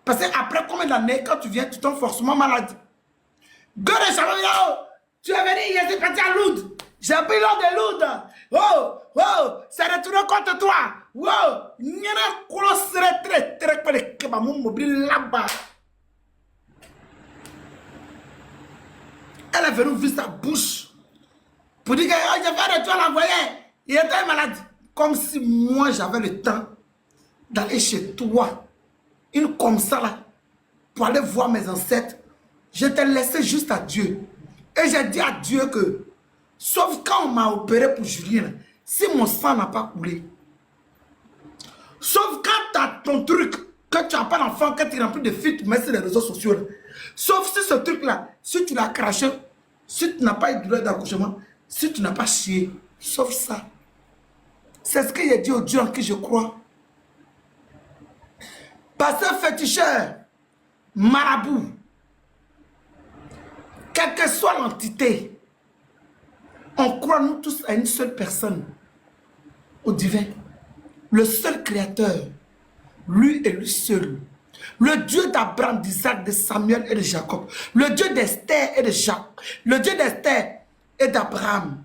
Parce qu'après combien d'années, quand tu viens, tu tombes forcément malade. Gore Chabalao, tu es venu hier, c'est parti à Lourdes. J'ai pris l'eau de Lourdes. Oh, oh, c'est retourné contre toi. Wow, il y a un colosse très près de mon mobile là-bas. Elle est venue ouvrir sa bouche pour dire que oh, j'ai fait de toi l'envoyer. Il était malade. Comme si moi j'avais le temps d'aller chez toi. Une comme ça là. Pour aller voir mes ancêtres. Je t'ai laissé juste à Dieu. Et j'ai dit à Dieu que, sauf quand on m'a opéré pour Julien, si mon sang n'a pas coulé. Sauf quand tu as ton truc, que tu n'as pas d'enfant, que tu es rempli de filtres, tu mets sur les réseaux sociaux. Là. Sauf si ce truc-là, si tu l'as craché, si tu n'as pas eu de douleur d'accouchement, si tu n'as pas chié, sauf ça. C'est ce qu'il a dit au Dieu en qui je crois. Pasteur féticheur, marabout, quelle que soit l'entité, on croit nous tous à une seule personne, au divin, le seul créateur, lui et lui seul. Le Dieu d'Abraham, d'Isaac, de Samuel et de Jacob. Le Dieu d'Esther et de Jacques. Le Dieu d'Esther et d'Abraham.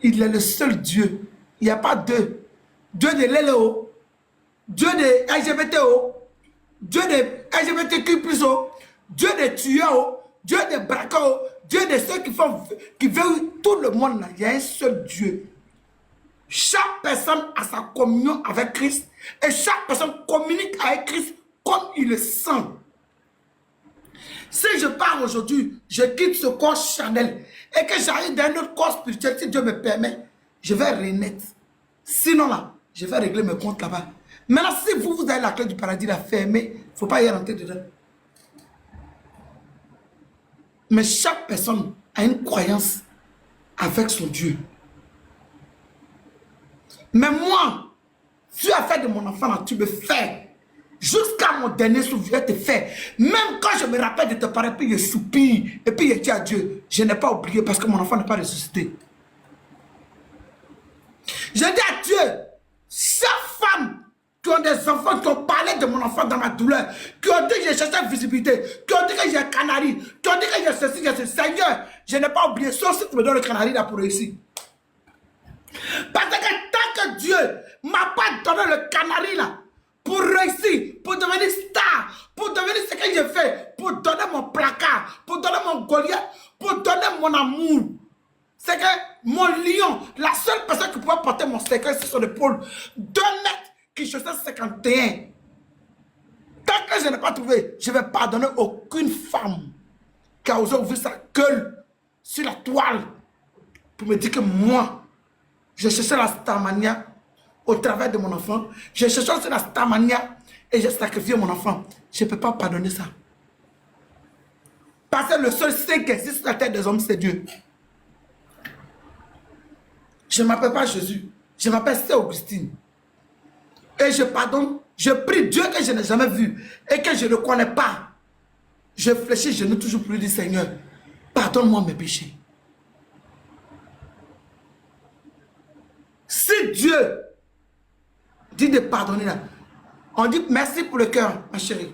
Il est le seul Dieu. Il n'y a pas deux. Dieu de l'Éléo, Dieu de LGBTO, Dieu de LGBTQ+, Dieu de tueurs, Dieu de braqueurs, Dieu de ceux qui veulent tout le monde là. Il y a un seul Dieu. Chaque personne a sa communion avec Christ et chaque personne communique avec Christ comme il le sent. Si je pars aujourd'hui, je quitte ce corps charnel et que j'arrive dans un autre corps spirituel, si Dieu me permet, je vais renaître. Sinon là, je vais régler mes comptes là-bas. Maintenant, si vous avez la clé du paradis la fermée, il ne faut pas y rentrer dedans. Mais chaque personne a une croyance avec son Dieu. Mais moi, tu as fait de mon enfant là, tu me fais. Jusqu'à mon dernier souffle, je vais te faire. Même quand je me rappelle de tes parents, puis je soupire, et puis je dis à Dieu, je n'ai pas oublié parce que mon enfant n'est pas ressuscité. Je dis à Dieu, chaque femme qui ont des enfants, qui ont parlé de mon enfant dans ma douleur, qui ont dit que j'ai cherché visibilité, qui ont dit que j'ai un canari, qui ont dit que j'ai ceci, j'ai ceci. Seigneur, je n'ai pas oublié, sauf si tu me donnes le canari là pour réussir. Parce que tant que Dieu ne m'a pas donné le canari là, pour réussir, pour devenir star, pour devenir ce que j'ai fait, pour donner mon placard, pour donner mon Goliath, pour donner mon amour. C'est que mon lion, la seule personne qui pouvait porter mon secret sur son épaule, 2 mètres, qui faisait 51. Tant que je n'ai pas trouvé, je ne vais pardonner aucune femme qui a osé ouvrir sa gueule sur la toile pour me dire que moi, je cherchais la starmania au travers de mon enfant. Je cherchais la starmania et j'ai sacrifié mon enfant. Je ne peux pas pardonner ça. Parce que le seul saint qui existe sur la terre des hommes, c'est Dieu. Je ne m'appelle pas Jésus. Je m'appelle Saint Augustine. Et je pardonne. Je prie Dieu que je n'ai jamais vu et que je ne connais pas. Je fléchis, je n'ai toujours plus dit Seigneur, pardonne-moi mes péchés. Si Dieu dit de pardonner là, on dit merci pour le cœur, ma chérie,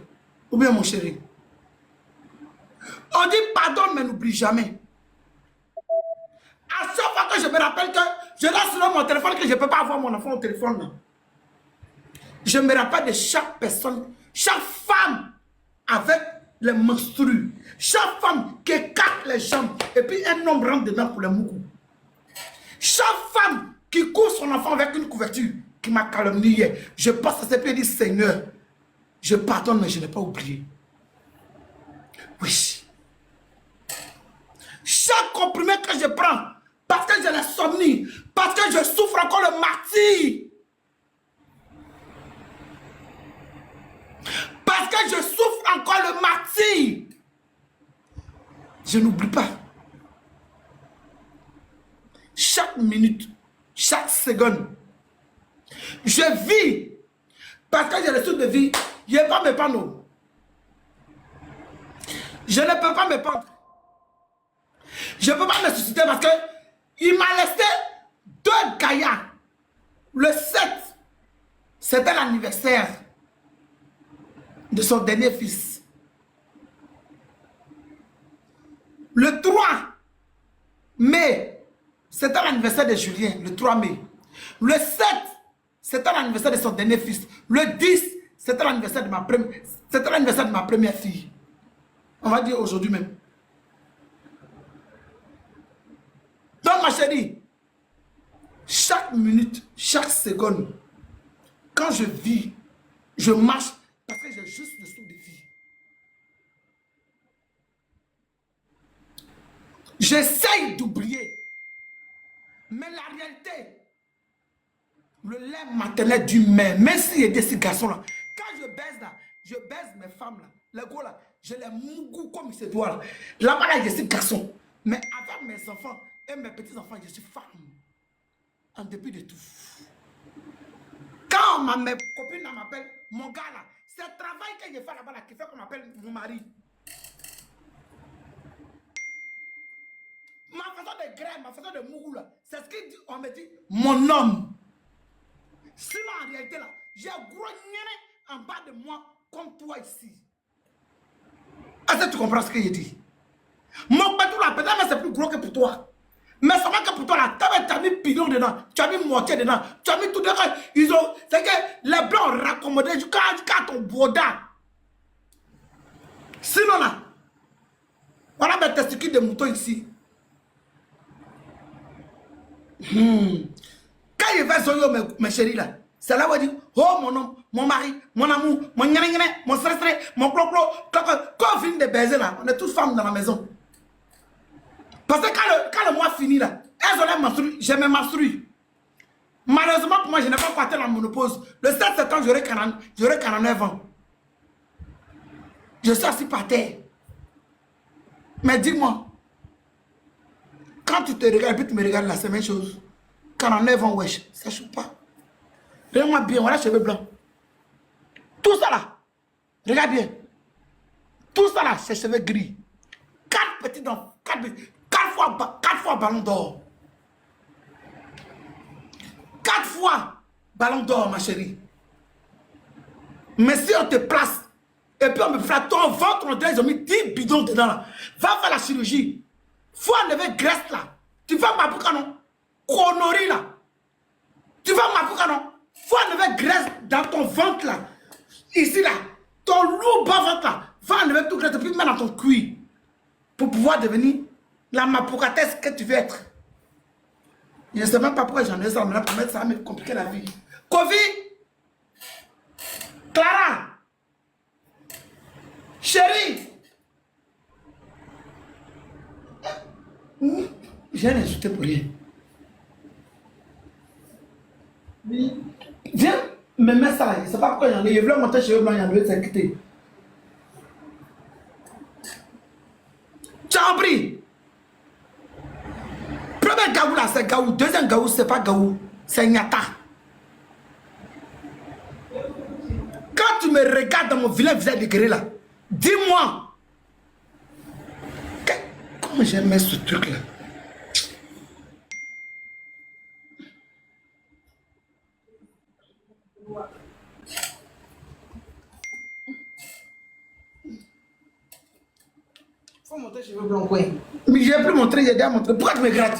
ou bien mon chéri. On dit pardonne, mais n'oublie jamais. À chaque fois que je me rappelle que je laisse sur mon téléphone, que je ne peux pas avoir mon enfant au téléphone là. Je me rappelle de chaque personne, chaque femme avec les menstrues, chaque femme qui écarte les jambes et puis un homme rentre dedans pour les moucous. Chaque femme qui couvre son enfant avec une couverture qui m'a calomnié hier. Je passe à ses pieds et dis Seigneur, je pardonne mais je n'ai pas oublié. Oui. Chaque comprimé que je prends, parce que j'ai l'insomnie, parce que je souffre encore le martyre. Parce que je souffre encore le martyre. Je n'oublie pas. Chaque minute, chaque seconde, je vis. Parce que j'ai le souffle de vie, je ne peux pas me pendre. Je ne peux pas me pendre. Je ne peux pas me susciter parce qu'il m'a laissé 2 gaillards. Le 7, c'était l'anniversaire de son dernier fils. Le 3 mai, c'était l'anniversaire de Julien, le 3 mai. Le 7, c'était l'anniversaire de son dernier fils. Le 10, c'était l'anniversaire de ma première fille. On va dire aujourd'hui même. Donc ma chérie, chaque minute, chaque seconde, quand je vis, je marche parce que j'ai juste le souffle de vie. J'essaye d'oublier. Mais la réalité, le lait maternel d'humain, même s'il y a des garçons-là, quand je baise là, je baise mes femmes là, les gars là, je les mougou comme il se doit là. Là-bas là, je suis garçon. Mais avec mes enfants et mes petits-enfants, je suis femme. En dépit de tout. Quand mes copines m'appellent, mon gars là, c'est le travail que je fais là-bas là qui fait qu'on m'appelle mon mari. Ma façon de grève, ma façon de mougou là, c'est ce qu'on me dit, mon homme. Sinon en réalité là, j'ai gros nyené en bas de moi comme toi ici. Est-ce que tu comprends ce que je dis? Mon pétou là, peut-être c'est plus gros que pour toi. Mais ça va que pour toi là, tu as mis pignon dedans, tu as mis moitié dedans, tu as mis tout dedans. Ils ont, c'est que les blancs ont raccommodé jusqu'à ton boda. Sinon là, on a mes testicules de mouton ici. Quand il va zoyo mes chéris là, c'est là où il dit, oh mon homme, mon mari, mon amour, mon gnané, mon stress, mon clo-clo. Quand on finit de baiser là, on est tous femmes dans la maison. Parce que quand le mois finit là, elles ont menstrué, je me menstrue. Malheureusement pour moi, je n'ai pas porté la monopause. Le 7 septembre, j'aurai 49 ans. Je suis assis par terre. Mais dis-moi, quand tu te regardes et puis tu me regardes là, c'est la même chose. 49 ans, wesh, ça ne choque pas. Regarde-moi bien, voilà les cheveux blancs. Tout ça là, regarde bien. Tout ça là, c'est cheveux gris. 4 petits dents, 4 fois ballon d'or. 4 fois ballon d'or, ma chérie. Mais si on te place, et puis on me fera ton ventre, on dirait, ils ont mis 10 bidons dedans là. Va faire la chirurgie. Faut enlever graisse là. Tu vas m'apprendre non? Connerie là. Tu vas m'apprendre non? Faut enlever graisse dans ton ventre là. Ici là. Ton lourd bas ventre là. Va enlever toute graisse et puis mettre dans ton cuir. Pour pouvoir devenir la mapocatesse que tu veux être. Je ne sais même pas pourquoi j'en ai ça maintenant pour mettre ça, mais compliquer la vie. Kofi, Clara, chérie, j'ai insulté pour rien. Viens me mettre ça là, je ne sais pas pourquoi j'en ai. Je voulais monter cheveux blancs, j'en ai s'inquiéter. Tu as compris? Premier gaou là, c'est gaou. Deuxième gaou, c'est pas gaou. C'est Nyata. Quand tu me regardes dans mon vilain visage dégueulé là, dis-moi. Comment j'aimais ce truc là? Faut montrer cheveux blancs, quoi. Mais j'ai plus montré, j'ai déjà montré. Pourquoi tu me grattes?